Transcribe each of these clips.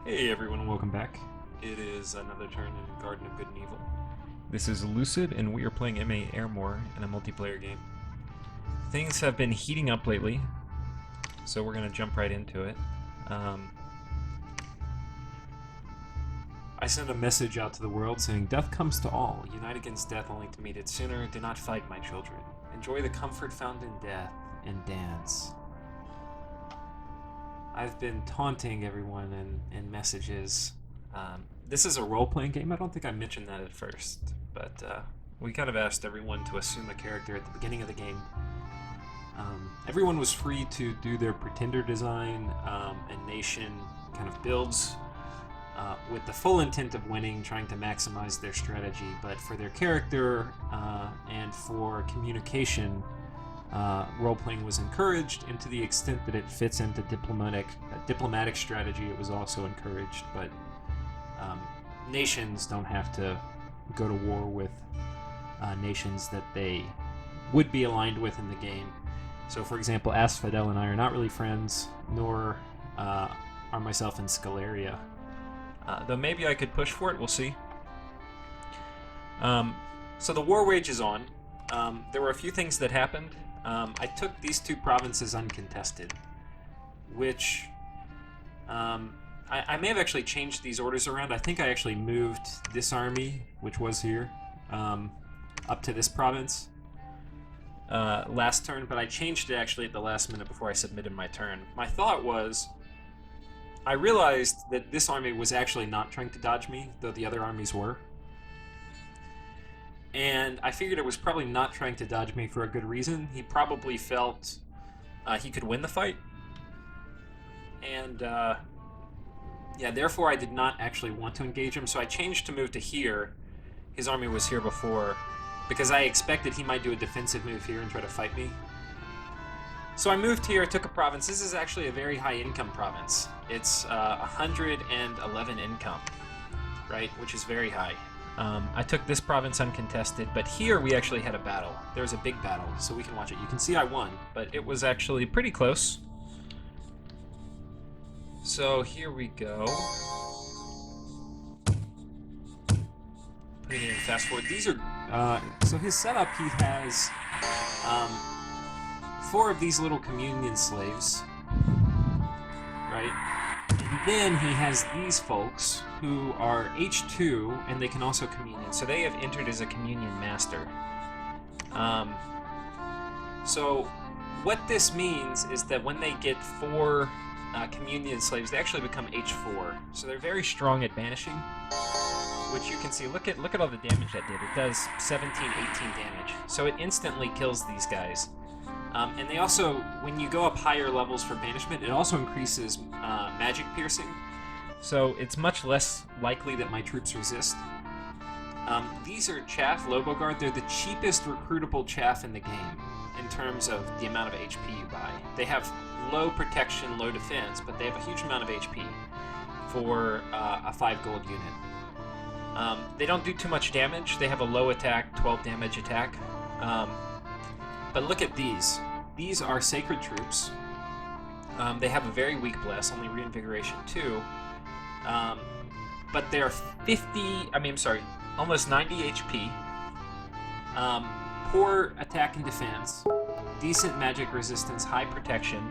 Hey everyone, welcome back. It is another turn in Garden of Good and Evil. This is Lucid, and we are playing MA-Ermor in a multiplayer game. Things have been heating up lately, so we're going to jump right into it. I sent a message out to the world saying, "Death comes to all. Unite against death only to meet it sooner. Do not fight, my children. Enjoy the comfort found in death, and dance." I've been taunting everyone in messages. This is a role-playing game. I don't think I mentioned that at first, but we kind of asked everyone to assume a character at the beginning of the game. Everyone was free to do their pretender design and nation kind of builds with the full intent of winning, trying to maximize their strategy. But for their character and for communication, role-playing was encouraged, and to the extent that it fits into diplomatic strategy, it was also encouraged. But nations don't have to go to war with nations that they would be aligned with in the game. So, for example, Asphodel and I are not really friends, nor are myself and Scalaria. Though maybe I could push for it, we'll see. So the war wages on. There were a few things that happened. I took these two provinces uncontested, which I may have actually changed these orders around. I think I actually moved this army, which was here, up to this province last turn, but I changed it actually at the last minute before I submitted my turn. My thought was, I realized that this army was actually not trying to dodge me, though the other armies were. And I figured it was probably not trying to dodge me for a good reason. He probably felt he could win the fight. And yeah, therefore I did not actually want to engage him, so I changed to move to here. His army was here before, because I expected he might do a defensive move here and try to fight me. So I moved here, took a province. This is actually a very high income province. It's 111 income, right, which is very high. I took this province uncontested, but here we actually had a battle. There was a big battle, so we can watch it. You can see I won, but it was actually pretty close. So here we go. Putting in fast forward. These are so his setup. He has 4 of these little communion slaves, right? And then he has these folks who are H2, and they can also communion. So they have entered as a communion master. So what this means is that when they get 4 communion slaves, they actually become H4. So they're very strong at banishing, which you can see. Look at all the damage that did. It does 17, 18 damage. So it instantly kills these guys. And they also, when you go up higher levels for banishment, it also increases magic piercing. So it's much less likely that my troops resist. These are Chaff Lobo Guard. They're the cheapest recruitable Chaff in the game in terms of the amount of HP you buy. They have low protection, low defense, but they have a huge amount of HP for a 5 gold unit. They don't do too much damage. They have a low attack, 12 damage attack. But look at these. These are Sacred Troops. They have a very weak bless, only Reinvigoration 2. But they're almost 90 HP. Poor attack and defense. Decent magic resistance, high protection.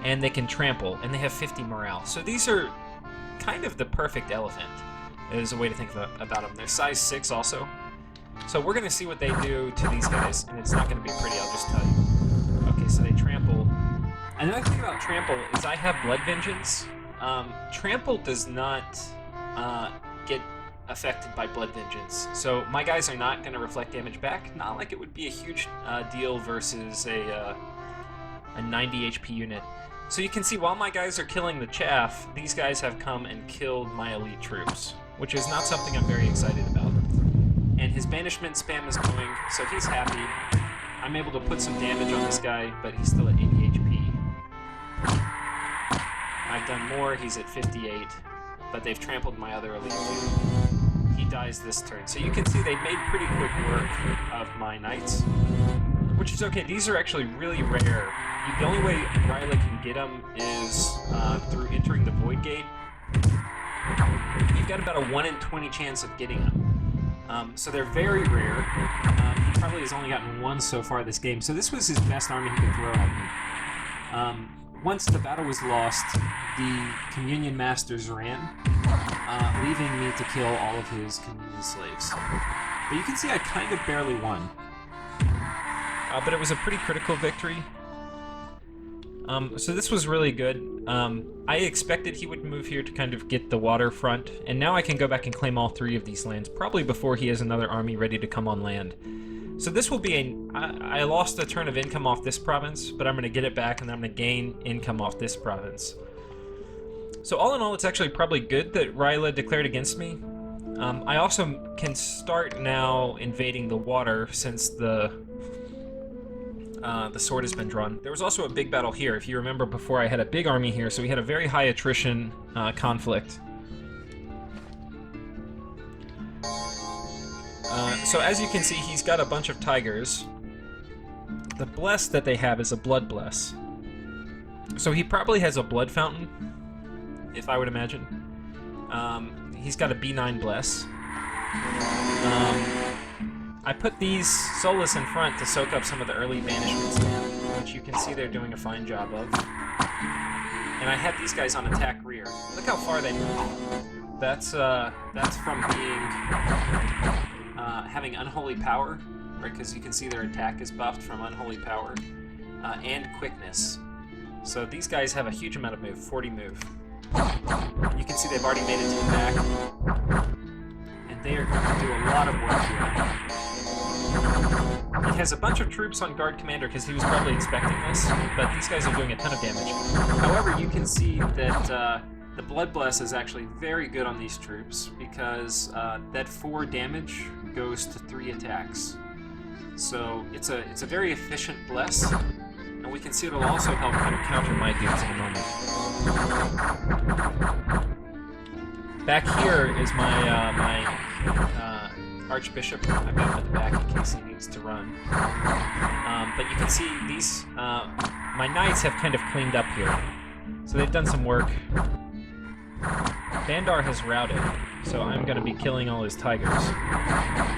And they can trample, and they have 50 morale. So these are kind of the perfect elephant, is a way to think about them. They're size 6 also. So we're going to see what they do to these guys, and it's not going to be pretty, I'll just tell you. Okay, so they trample. Another thing about trample is I have Blood Vengeance. Trample does not get affected by Blood Vengeance. So my guys are not going to reflect damage back. Not like it would be a huge deal versus a 90 HP unit. So you can see while my guys are killing the chaff, these guys have come and killed my elite troops, which is not something I'm very excited about. And his banishment spam is going, so he's happy. I'm able to put some damage on this guy, but he's still at 80 HP. I've done more, he's at 58, but they've trampled my other elite dude. He dies this turn. So you can see they made pretty quick work of my knights, which is okay. These are actually really rare. The only way Riley can get them is through entering the Void Gate. you've got about a 1 in 20 chance of getting them. So they're very rare. He probably has only gotten one so far this game. So this was his best army he could throw at me. Once the battle was lost, the Communion Masters ran, leaving me to kill all of his Communion slaves. But you can see I kind of barely won. But it was a pretty critical victory. So this was really good. I expected he would move here to kind of get the waterfront, and now I can go back and claim all 3 of these lands, probably before he has another army ready to come on land. So this will be I lost a turn of income off this province, but I'm going to get it back, and then I'm going to gain income off this province. So all in all, it's actually probably good that Ryla declared against me. I also can start now invading the water since the sword has been drawn. There was also a big battle here. If you remember, before I had a big army here, so we had a very high attrition conflict. So as you can see, he's got a bunch of tigers. The bless that they have is a blood bless. So he probably has a blood fountain, if I would imagine. He's got a B9 bless. I put these Solus in front to soak up some of the early banishments, which you can see they're doing a fine job of. And I had these guys on attack rear. Look how far they move. That's from being having unholy power, right? Because you can see their attack is buffed from unholy power and quickness. So these guys have a huge amount of move, 40 move. You can see they've already made it to the back, and they are going to do a lot of work here. He has a bunch of troops on guard commander because he was probably expecting this, but these guys are doing a ton of damage. However, you can see that the Blood Bless is actually very good on these troops because that 4 damage goes to 3 attacks. So it's a very efficient bless, and we can see it'll also help kind of counter my dudes in a moment. Back here is my Archbishop. I've got him at the back in case he needs to run. But you can see these my knights have kind of cleaned up here, so they've done some work. Bandar has routed, so I'm going to be killing all his tigers.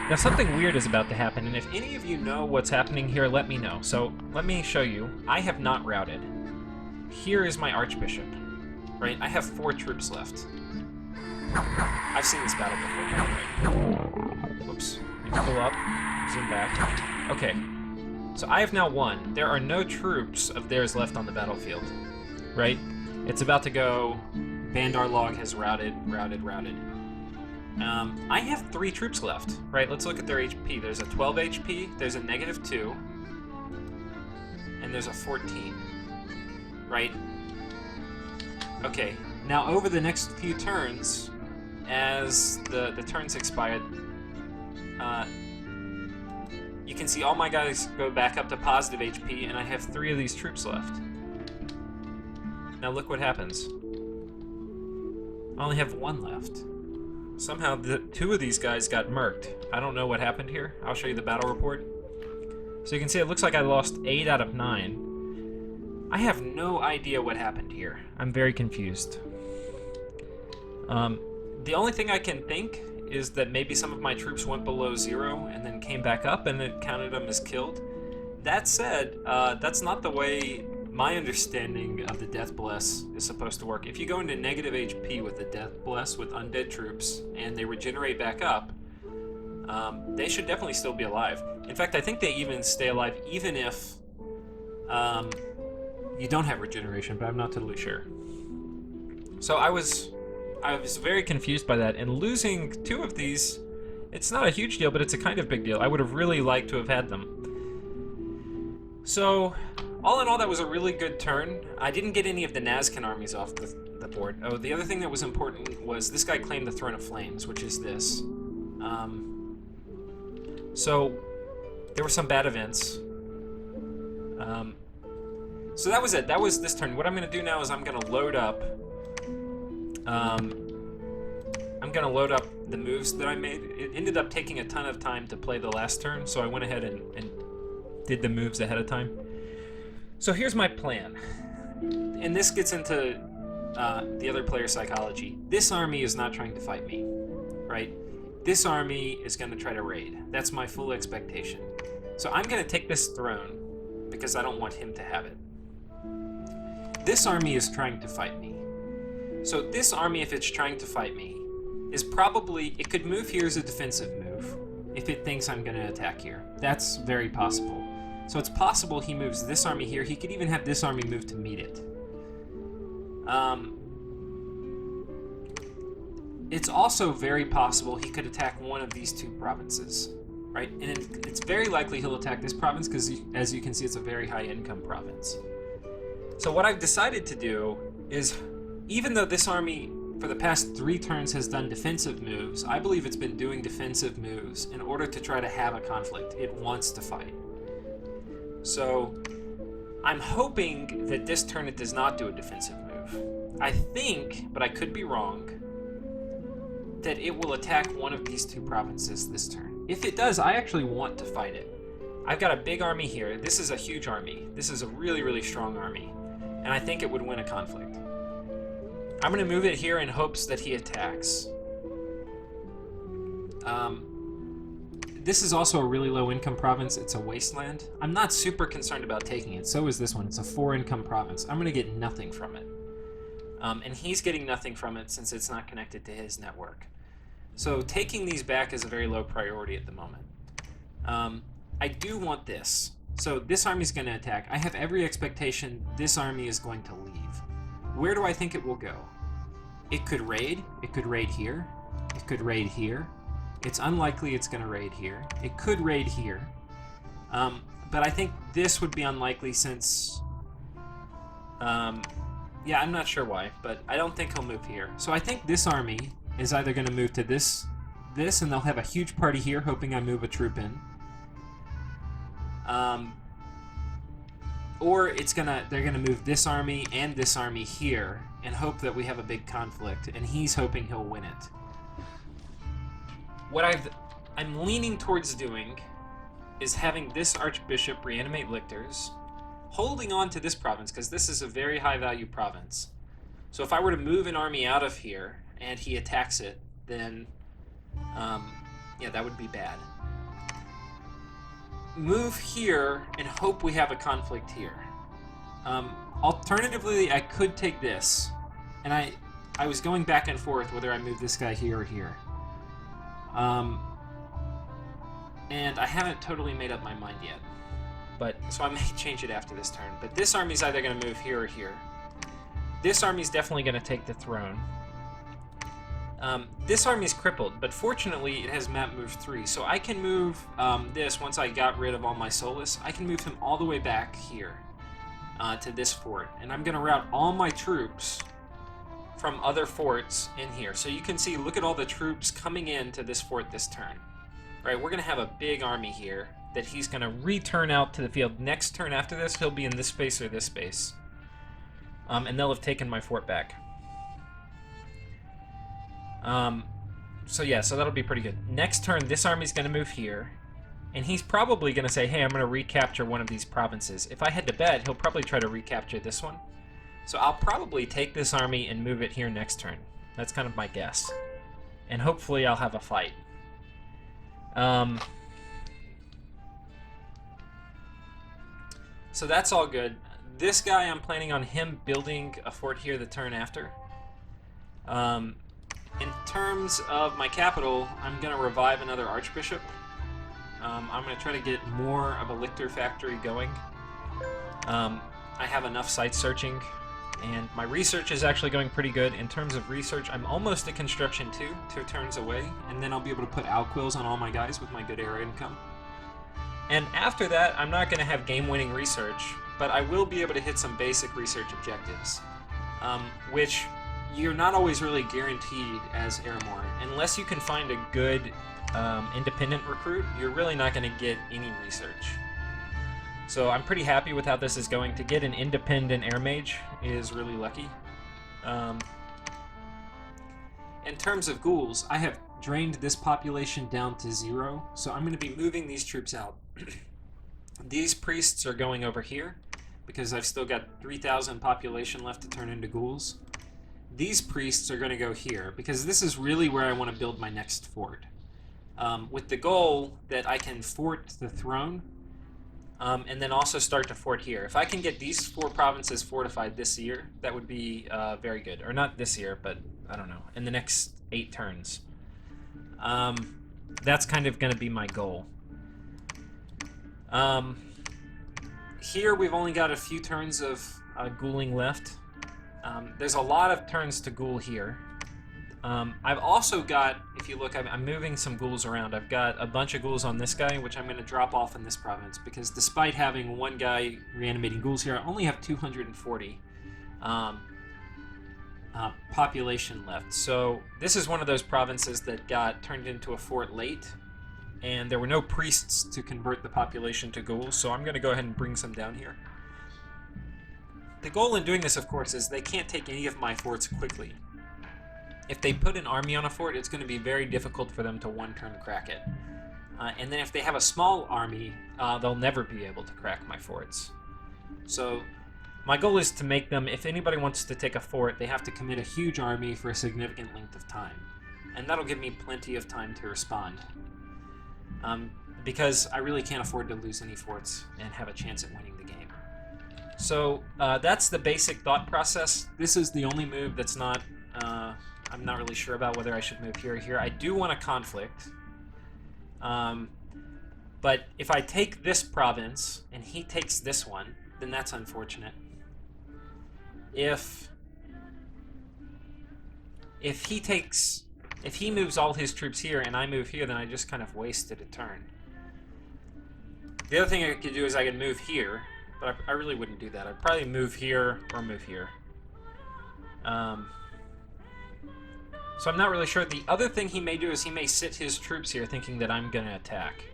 Now something weird is about to happen, and if any of you know what's happening here, let me know. So let me show you. I have not routed. Here is my Archbishop, right? I have 4 troops left. I've seen this battle before, right? Whoops. Let me pull up, zoom back. Okay, so I have now won. There are no troops of theirs left on the battlefield, right? It's about to go. Bandar log has routed. I have 3 troops left, right? Let's look at their HP. There's a 12 HP, there's a -2, and there's a 14, right? Okay, now over the next few turns, as the turns expired, you can see all my guys go back up to positive HP, and I have 3 of these troops left. Now look what happens. I only have 1 left. Somehow the 2 of these guys got murked. I don't know what happened here. I'll show you the battle report. So you can see it looks like I lost 8 out of 9. I have no idea what happened here. I'm very confused. The only thing I can think is that maybe some of my troops went below 0 and then came back up and it counted them as killed. That said, that's not the way my understanding of the Death Bless is supposed to work. If you go into negative HP with the Death Bless with undead troops and they regenerate back up, they should definitely still be alive. In fact, I think they even stay alive even if you don't have regeneration, but I'm not totally sure. So I was very confused by that, and losing 2 of these, it's not a huge deal, but it's a kind of big deal. I would have really liked to have had them. So, all in all, that was a really good turn. I didn't get any of the Nazcan armies off the board. Oh, the other thing that was important was this guy claimed the Throne of Flames, which is this. So, there were some bad events. So that was it. That was this turn. What I'm going to do now is I'm going to load up. I'm going to load up the moves that I made. It ended up taking a ton of time to play the last turn, so I went ahead and did the moves ahead of time. So here's my plan. And this gets into the other player's psychology. This army is not trying to fight me, right? This army is going to try to raid. That's my full expectation. So I'm going to take this throne because I don't want him to have it. This army is trying to fight me. So this army, if it's trying to fight me, is probably, it could move here as a defensive move if it thinks I'm going to attack here. That's very possible. So it's possible he moves this army here. He could even have this army move to meet it. It's also very possible he could attack one of these two provinces, right? And it's very likely he'll attack this province because, as you can see, it's a very high income province. So what I've decided to do is, even though this army for the past 3 turns has done defensive moves, I believe it's been doing defensive moves in order to try to have a conflict. It wants to fight. So I'm hoping that this turn it does not do a defensive move. I think, but I could be wrong, that it will attack one of these 2 provinces this turn. If it does, I actually want to fight it. I've got a big army here. This is a huge army. This is a really, really strong army. And I think it would win a conflict. I'm going to move it here in hopes that he attacks. This is also a really low income province. It's a wasteland. I'm not super concerned about taking it. So is this one. It's a 4 income province. I'm going to get nothing from it. And he's getting nothing from it since it's not connected to his network. So taking these back is a very low priority at the moment. I do want this. So this army's going to attack. I have every expectation this army is going to leave. Where do I think it will go? It could raid. It could raid here. It could raid here. It's unlikely it's going to raid here. It could raid here. But I think this would be unlikely since... yeah, I'm not sure why, but I don't think he'll move here. So I think this army is either going to move to this, and they'll have a huge party here, hoping I move a troop in. Or they're gonna move this army and this army here and hope that we have a big conflict, and he's hoping he'll win it. What I'm leaning towards doing is having this archbishop reanimate lictors, holding on to this province because this is a very high value province. So if I were to move an army out of here and he attacks it, then yeah, that would be bad. Move here and hope we have a conflict here. Alternatively, I could take this, and I was going back and forth whether I move this guy here or here. And I haven't totally made up my mind yet. So I may change it after this turn. But this army's either going to move here or here. This army's definitely going to take the throne. This army's crippled, but fortunately it has map move 3, so I can move this once I got rid of all my Solus. I can move him all the way back here to this fort, and I'm going to route all my troops from other forts in here. So you can see, look at all the troops coming into this fort this turn. Right, we're going to have a big army here that he's going to return out to the field. Next turn after this, he'll be in this space or this space. And they'll have taken my fort back. So yeah, so that'll be pretty good. Next turn, this army's going to move here, and he's probably going to say, hey, I'm going to recapture one of these provinces. If I had to bet, he'll probably try to recapture this one. So I'll probably take this army and move it here next turn. That's kind of my guess. And hopefully I'll have a fight. So that's all good. This guy, I'm planning on him building a fort here the turn after. In terms of my capital, I'm going to revive another archbishop. I'm going to try to get more of a lictor factory going. I have enough site searching, and my research is actually going pretty good. In terms of research, I'm almost to construction 2 turns away, and then I'll be able to put alquils on all my guys with my good air income. And after that, I'm not going to have game-winning research, but I will be able to hit some basic research objectives, which you're not always really guaranteed as Ermor. Unless you can find a good independent recruit, you're really not going to get any research. So I'm pretty happy with how this is going. To get an independent air mage is really lucky. In terms of ghouls, I have drained this population down to 0, so I'm going to be moving these troops out. These priests are going over here because I've still got 3,000 population left to turn into ghouls. these priests are going to go here, because this is really where I want to build my next fort. With the goal that I can fort the throne, and then also start to fort here. If I can get these 4 provinces fortified this year, that would be very good. Or not this year, but I don't know, in the next 8 turns. That's kind of going to be my goal. Here we've only got a few turns of ghouling left. There's a lot of turns to ghoul here. I've also got, if you look, I'm moving some ghouls around. I've got a bunch of ghouls on this guy, which I'm going to drop off in this province, because despite having one guy reanimating ghouls here, I only have 240 population left. So this is one of those provinces that got turned into a fort late, and there were no priests to convert the population to ghouls, so I'm going to go ahead and bring some down here. The goal in doing this, of course, is they can't take any of my forts quickly. If they put an army on a fort, it's going to be very difficult for them to one-turn crack it. And then if they have a small army, they'll never be able to crack my forts. So my goal is to make them, if anybody wants to take a fort, they have to commit a huge army for a significant length of time. And that'll give me plenty of time to respond. Because I really can't afford to lose any forts and have a chance at winning the game. So that's the basic thought process. This is the only move that's not... I'm not really sure about whether I should move here or here. I do want a conflict. But if I take this province and he takes this one, then that's unfortunate. If he moves all his troops here and I move here, then I just kind of wasted a turn. The other thing I could do is I could move here, but I really wouldn't do that. I'd probably move here or move here. So I'm not really sure. The other thing he may do is he may sit his troops here thinking that I'm going to attack.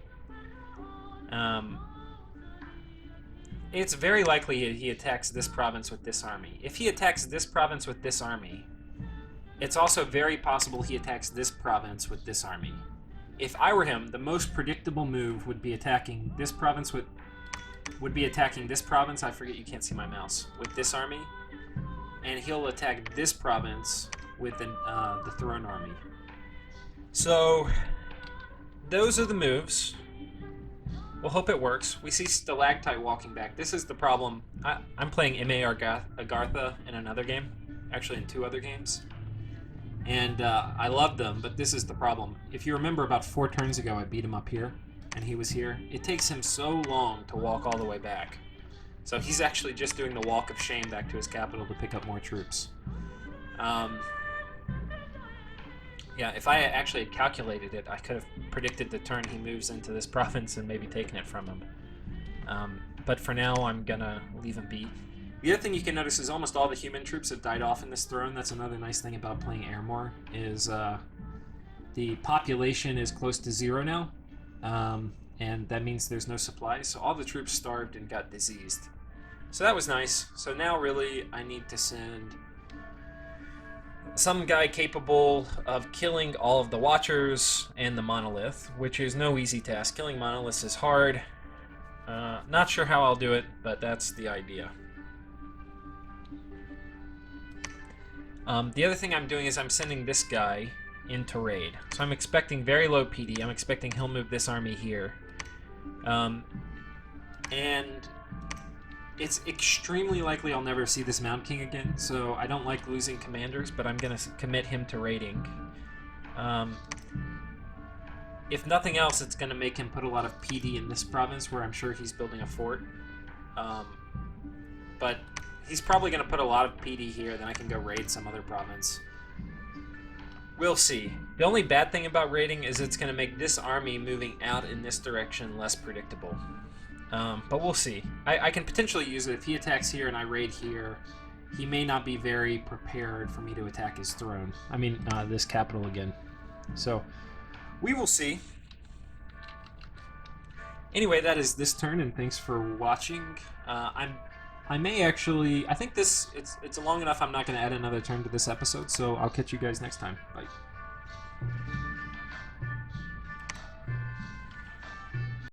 It's very likely he attacks this province with this army. If he attacks this province with this army, it's also very possible he attacks this province with this army. If I were him, the most predictable move would be attacking this province with... I forget, you can't see my mouse. With this army. And he'll attack this province with the throne army. So, those are the moves. We'll hope it works. We see Stalactite walking back. This is the problem. I'm playing MA-Ermor in another game. Actually, in 2 other games. And I love them, but this is the problem. If you remember, about 4 turns ago, I beat him up here, and he was here. It takes him so long to walk all the way back. So he's actually just doing the walk of shame back to his capital to pick up more troops. Yeah, if I actually had calculated it, I could have predicted the turn he moves into this province and maybe taken it from him. But for now, I'm gonna leave him be. The other thing you can notice is almost all the human troops have died off in this throne. That's another nice thing about playing Ermor, is the population is close to 0 now, and that means there's no supplies. So all the troops starved and got diseased. So that was nice. So now really I need to send some guy capable of killing all of the Watchers and the Monolith, which is no easy task. Killing Monoliths is hard. Not sure how I'll do it, but that's the idea. The other thing I'm doing is I'm sending this guy into raid. So I'm expecting very low PD. I'm expecting he'll move this army here. And it's extremely likely I'll never see this Mountain King again, so I don't like losing commanders, but I'm going to commit him to raiding. If nothing else, it's going to make him put a lot of PD in this province, where I'm sure he's building a fort. But he's probably going to put a lot of PD here, then I can go raid some other province. We'll see. The only bad thing about raiding is it's going to make this army moving out in this direction less predictable. But we'll see. I can potentially use it. If he attacks here and I raid here, he may not be very prepared for me to attack his throne. I mean, this capital again. So, we will see. Anyway, that is this turn, and thanks for watching. I may actually... I think it's long enough I'm not going to add another turn to this episode, so I'll catch you guys next time. Bye.